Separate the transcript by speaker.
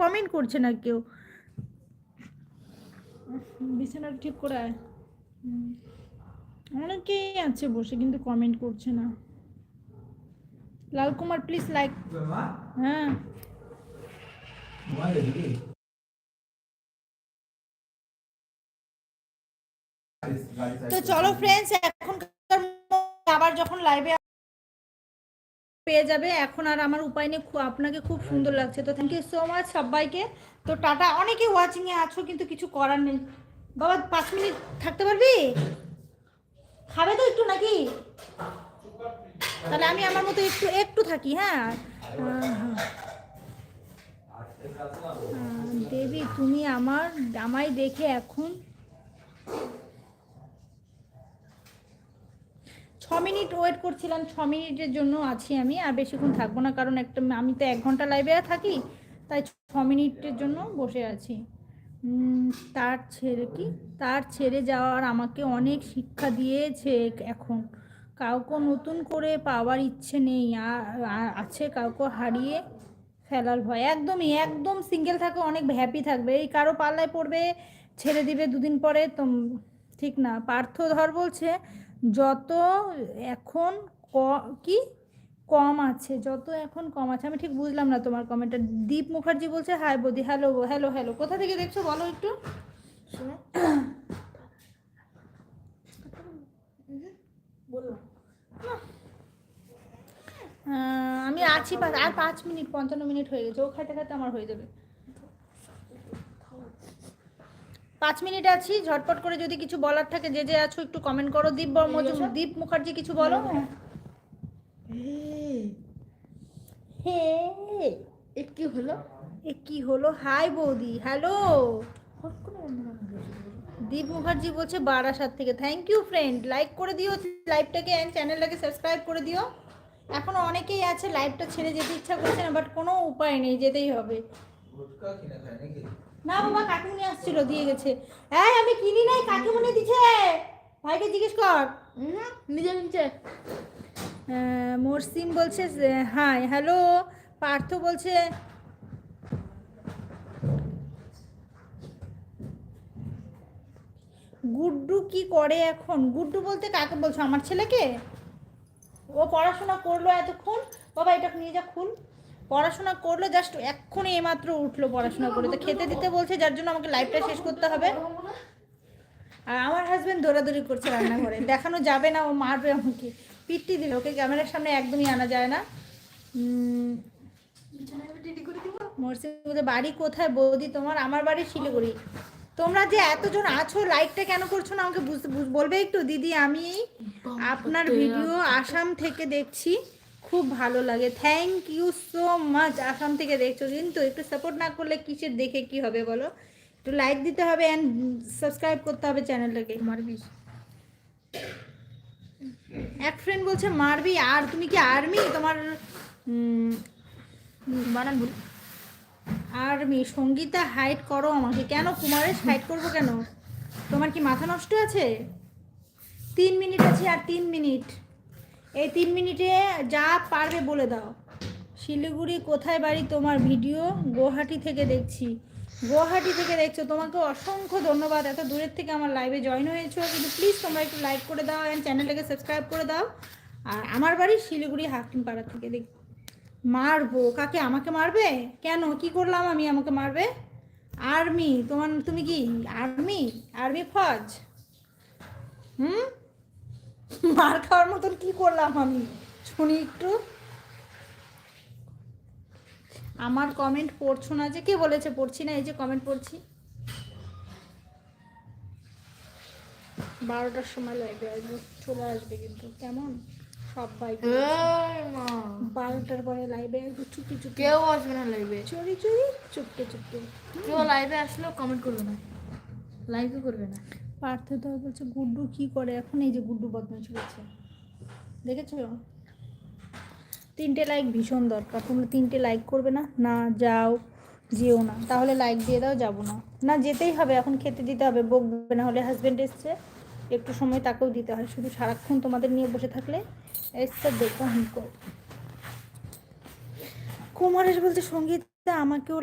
Speaker 1: Comment করছে না কেউ। বিছানাটা ঠিক করে আয়। অনেকেই আছে বসে কিন্তু কমেন্ট করছে না। লাল কুমার প্লিজ লাইক। হ্যাঁ তো চলো ফ্রেন্ডস, এখন আবার যখন লাইভে পেয়ে যাবে, এখন আর আমার উপায় নেই। আপনাকে খুব সুন্দর লাগছে, তো থ্যাংক ইউ সো মাচ সবাইকে। তো টাটা। অনেকে ওয়াচিং এ আছো কিন্তু কিছু করার নেই। বাবা 5 মিনিট থাকতে পারবি? খাবে তো একটু নাকি? তাহলে আমি আমার মতো একটু একটু থাকি। হ্যাঁ দেবী, তুমি আমায় দেখে এখন 6 মিনিট ওয়েট করছিলাম। 6 মিনিটের জন্য আছি আমি, আর বেশিক্ষণ থাকবো না, কারণ আমি তো 1 ঘন্টা লাইভে থাকি, তাই 6 মিনিটের জন্য বসে আছি। তার ছেড়ে যাওয়ার আমাকে অনেক শিক্ষা দিয়েছে। এখন কাউকে নতুন করে পাওয়ার ইচ্ছে নেই, আছে কাউকে হারিয়ে ফেলার ভয়। একদম সিঙ্গেল থাকে, অনেক হ্যাপি থাকবে। এই কারো পাল্লায় পড়বে, ছেড়ে দিবে দুদিন পরে, তো ঠিক না। পার্থ ধর বলছে যত এখন কি কম আছে, যত এখন কম আছে। আমি ঠিক বুঝলাম না তোমার কমেন্টটা। দীপ মুখার্জি বলছে হাই বৌদি। হ্যালো হ্যালো হ্যালো, কোথা থেকে দেখছো বলো একটু। আমি আছি, আর 5 মিনিট 55 মিনিট হয়ে গেছে। ও খাইতে খাইতে আমার হয়ে যাবে। 5 মিনিট আছি, ঝটপট করে যদি কিছু বলার থাকে, যে আছো একটু কমেন্ট করো। দীপ মুখার্জি কিছু বলো। কি হলো হাই বৌদি, হ্যালো। দীপ মুখার্জি বলছে বারাসাত থেকে। থ্যাংক ইউ ফ্রেন্ড, লাইক করে দিও লাইভটাকে এন্ড চ্যানেলটাকে সাবস্ক্রাইব করে দিও। এখনো অনেকেই আছে লাইভটা ছেড়ে যেতে ইচ্ছা করছে না, বাট কোনো উপায় নেই, যেতেই হবে। না বাবা, কাকিমুনি আসছিল, দিয়ে গেছে। এই আমি কিনি নাই, কাকিমুনি দিছে। ভাইকে জিজ্ঞেস কর। নিজে নিচে। মরসিম বলছে হাই হ্যালো। পার্থ বলছে গুড্ডু কি করে এখন? গুড্ডু বলতে কাকে বলছো? আমার ছেলেকে? ও পড়াশোনা করলো এতক্ষণ। বাবা এটা নিয়ে যা, খুল। পড়াশোনা করলো, জাস্ট এক্ষুনি এইমাত্র উঠলো পড়াশোনা করে। তো খেতে দিতে বলছে, যার জন্য আমাকে লাইভটা শেষ করতে হবে। আর আমার হাজবেন্ড দৌড়াদৌড়ি করছে রান্নাঘরে। দেখানো যাবে না, ও মারবে আমাকে, পিট্টি দিল। ওকে ক্যামেরার সামনে একদমই আনা যায় না। বাড়ি কোথায় বৌদি তোমার? আমার বাড়ি শিলিগুড়ি। তোমরা যে এতজন আছো, লাইকটা কেন করছো না আমাকে বলবে একটু। দিদি আমি আপনার ভিডিও আসাম থেকে দেখছি, খুব ভালো লাগে। Thank you so much. Assam থেকে দেখছো, কিন্তু একটু সাপোর্ট না করলে কিসের দেখে কি হবে বলো। একটু লাইক দিতে হবে অ্যান্ড সাবস্ক্রাইব করতে হবে চ্যানেলটাকে। মারবি? এক ফ্রেন্ড বলছে মারবি। আর তুমি কি আর্মি? তোমার বানান বলি। আর্মি। সঙ্গীতা হাইড করো আমাকে। কেন কুমারেশ হাইড করবো কেন? তোমার কি মাথা নষ্ট আছে? 3 মিনিট আছে, আর 3 মিনিট। এই 3 মিনিটে যা পারবে বলে দাও। শিলিগুড়ি কোথায় বাড়ি তোমার? ভিডিও গুয়াহাটি থেকে দেখছি। গুয়াহাটি থেকে দেখছো, তোমাকে অসংখ্য ধন্যবাদ। এত দূরের থেকে আমার লাইভে জয়েন হয়েছো, কিন্তু প্লিজ তোমরা একটু লাইক করে দাও অ্যান্ড চ্যানেলটাকে সাবস্ক্রাইব করে দাও। আর আমার বাড়ি শিলিগুড়ি হাকিমপাড়া থেকে দেখ। মারবো কাকে? আমাকে মারবে কেন? কি করলাম আমি আমাকে মারবে? আর্মি। তুমি কি আর্মি ফৌজ? মার খাওয়ার মতন কি করলাম আমি? শুনি একটু। আমার কমেন্ট পড়ছো না যে? কে বলেছে পড়ছি না? এই যে কমেন্ট পড়ছি। 12টার সময় লাইভে আসবে, চলে আসবে কিন্তু। কেমন সবাই 12টার পরে লাইভে আসবে। চুপি চুপি, কেউ আসবে না লাইভে। চুরি চুপকে চুপকে। কেউ লাইভে আসলেও কমেন্ট করবে না, লাইভও করবে না। পার্থ তো বলছে গুড্ডু কি করে এখন? এই যে গুড্ডু বদমাইশ করছে, দেখেছো? 3টে লাইক ভীষণ দরকার। তোমরা 3টে লাইক করবে না? না যাও, যেও না। তাহলে লাইক দিয়ে দাও, যাবো না। না যেতেই হবে, এখন খেতে দিতে হবে, বকবে না হলে। হাজব্যান্ড এসছে, একটু সময় তাকেও দিতে হয়। শুধু সারাক্ষণ তোমাদের নিয়ে বসে থাকলে এসছে দেখো। কুমারেশ বলছে সঙ্গীতা আমাকেও